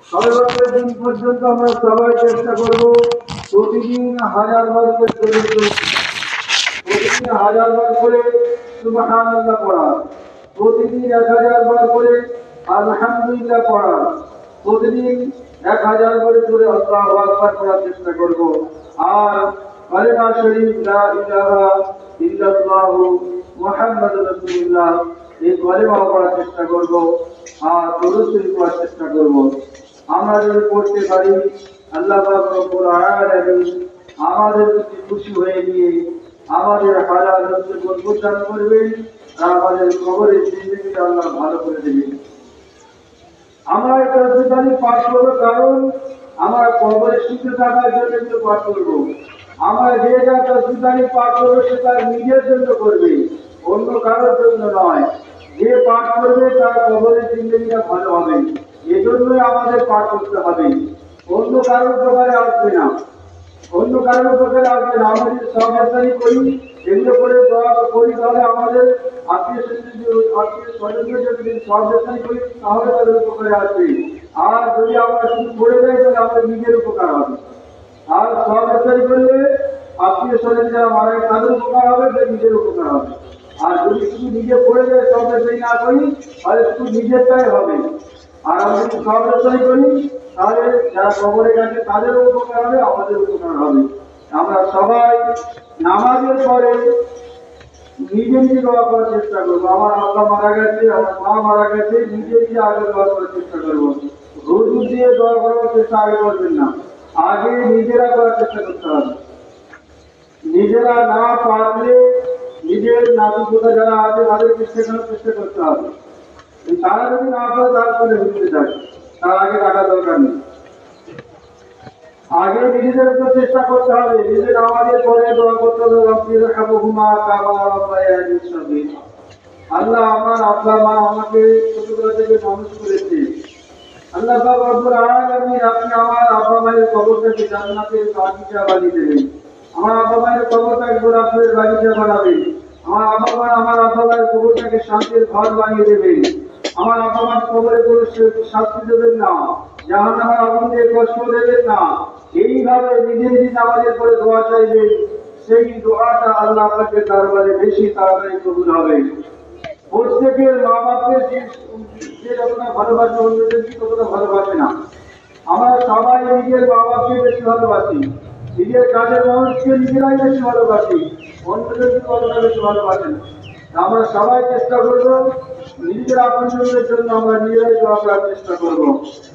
শবে বরাতের দিন পর্যন্ত আমরা সবাই চেষ্টা করব প্রতিদিন 1000 বার করে প্রতিদিন 1000 বার করে সুবহানাল্লাহ পড়া, প্রতিদিন 1000 বার করে আলহামদুলিল্লাহ পড়া, প্রতিদিন 1000 বার করে আল্লাহু আকবার পড়ার চেষ্টা করব। আর কালেমা শরীফ লা ইলাহা ইল্লাল্লাহু মুহাম্মাদুর রাসূলুল্লাহ এই কালেমা পড়ার চেষ্টা করব। আর দরুদ শরীফ পড়ার চেষ্টা করব। আমরা যদি পড়তে পারি আল্লাহ পাক রব্বুল আলামিন আমাদের প্রতি খুশি হয়ে গিয়ে আমাদের হালাল রুজি প্রদান করবেন, আমাদের কবরের জিন্দেগিটা আল্লাহ ভালো করে দেবেন। আমরা এই তসবিহটি পাঠ করব কারণ আমরা কবরে সুখে থাকার জন্য একটু পাঠ করব। আমরা যে যা তসবিহটি পাঠ করবো সেটা নিজের জন্য করবে, অন্য কারোর জন্য নয়। যে পাঠ করবে তার কবরের জিন্দেগিটা ভালো হবে, এজন্যই আমাদের পাঠ করতে হবে, অন্য কারোর উপকারে আসবে না। অন্য কারোর উপকারে আসবে না। আমরা যদি সহবাসারি করি, এগুলো করে দোয়া করি, তাহলে আমাদের আত্মীয় স্বজনদের যদি সহবাসারি করি তাহলে তাদের উপকারে আসবে। আর যদি আমরা শুধু পড়ে যাই তাহলে আমাদের নিজের উপকার হবে। আর সহবাসারি করলে আত্মীয় স্বজন যারা মারা যায় তাদের উপকার হবে, নিজের উপকার হবে। আর যদি শুধু নিজে পড়ে যায় সহবাসারি না করি তাহলে শুধু নিজেরটাই হবে। আর আমরা যদি সহবাসারি করি তাহলে যারা কবরে গেছে তাদেরও উপকার হবে, আমাদের উপকার হবে। আমরা সবাই নামাজের পরে নিজে নিজে দোয়া করার চেষ্টা করবো। আমার আব্বা মারা গেছে, আমার মা মারা গেছে, নিজে নিজে আগে দোয়া করার চেষ্টা করবো। হুজুর দিয়ে দোয়া করার চেষ্টা আগে করবেন না, আগে নিজেরা করার চেষ্টা করতে হবে। নিজেরা না পারলে নিজের নাতিপোতা যারা আছে তাদেরকে শেখানোর চেষ্টা করতে হবে। তারা যদি না পারে তারপরে হুজুরে যায়, তার আগে টাকা দরকার নেই। আগে নিজেদের উপর চেষ্টা করতে হবে, নিজের আমাদের পরে দোয়া করতে হবে। আল্লাহ আমার আব্বা মা আমাকে ছোটবেলা থেকে মানুষ করেছে। আল্লাহ পাক রব্বুল আলামিন আপনি আমার আব্বা মায়ের কবরটাকে জান্নাতের বাগিচা বানিয়ে দেবেন। আমার আব্বা মায়ের কবরটাকে গোলাপের বাগিচা বানাবেন। আমার আব্বা মায়ের কবরটাকে শান্তির ঘর বানিয়ে দেবেন। আমার আব্বা মায়ের কবরে কোনো শাস্তি দেবেন না, জাহান্নামের আগুন দিয়ে কষ্ট দেবেন না। এইভাবে নিজে নিজে নামাজের পরে দোয়া চাইবেন, সেই দোয়াটা আল্লাহ আপনাকে দরবারে বেশি তাড়াতাড়ি কবুল হবে। প্রত্যেকের মা বাপকে যে যতটা ভালোবাসে অন্যদেরকে ততটা ভালোবাসে না। আমরা সবাই নিজের মা বাপকে বেশি ভালোবাসি, নিজের কাজের মানুষকে নিজেরাই বেশি ভালোবাসি, অন্যদেরকে ততটা বেশি ভালোবাসে না। আমরা সবাই চেষ্টা করব নিজের আপনজনদের জন্য আমরা নিজেরাই দোয়া করার চেষ্টা করব।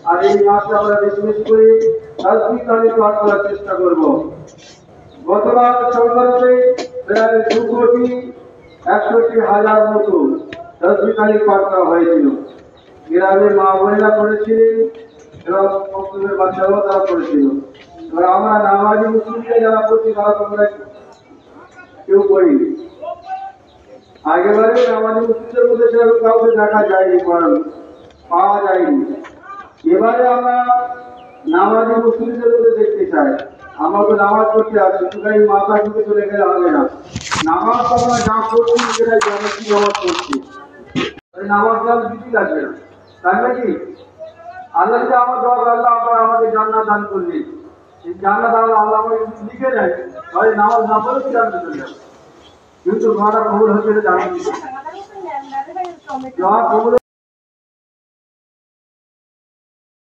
আর এই মাসে আমরা বেশি বেশি করে তাসবিহ পাঠ করার চেষ্টা করব। গতবার সরকারে প্রায় 2,61,00,000 মতো তাসবিহ পাঠ করা হয়েছিল। গ্রামের মা বোনেরা করেছিলেন এবং মুসলিমের বাচ্চারাও তারা করেছিল। এবার আমরা নামাজি মুসলিমরা যারা করছি তারা তোমরা কেউ করিনি। আগেবারে নামাজি মুসলিমদের মধ্যে সেরকম কাউকে দেখা যায়নি, পাওয়া যায়নি। এবারে আমরা নামাজি মুসলিমদের মধ্যে দেখতে চাই। আমরা তো নামাজ পড়তে আছি, শুধু মাথা ঢুকে চলে গেলে হবে না। নামাজ তো আমরা যা করছি নিজেরাই জানি কি নামাজ পড়ছি, নামাজ কাল দিতে লাগবে না, তাই নাকি? আল্লাহ যদি আমার দোয়া আল্লাহ আপনার আমাকে জান্নাত দান করলেন, এই জান্নাত আল্লাহ আমাকে লিখে দেয়, তাহলে নামাজ না পড়লে কি জান্নাত চলে যাবে। কিন্তু দোয়াটা কবুল হচ্ছে জানি দোয়া কবুল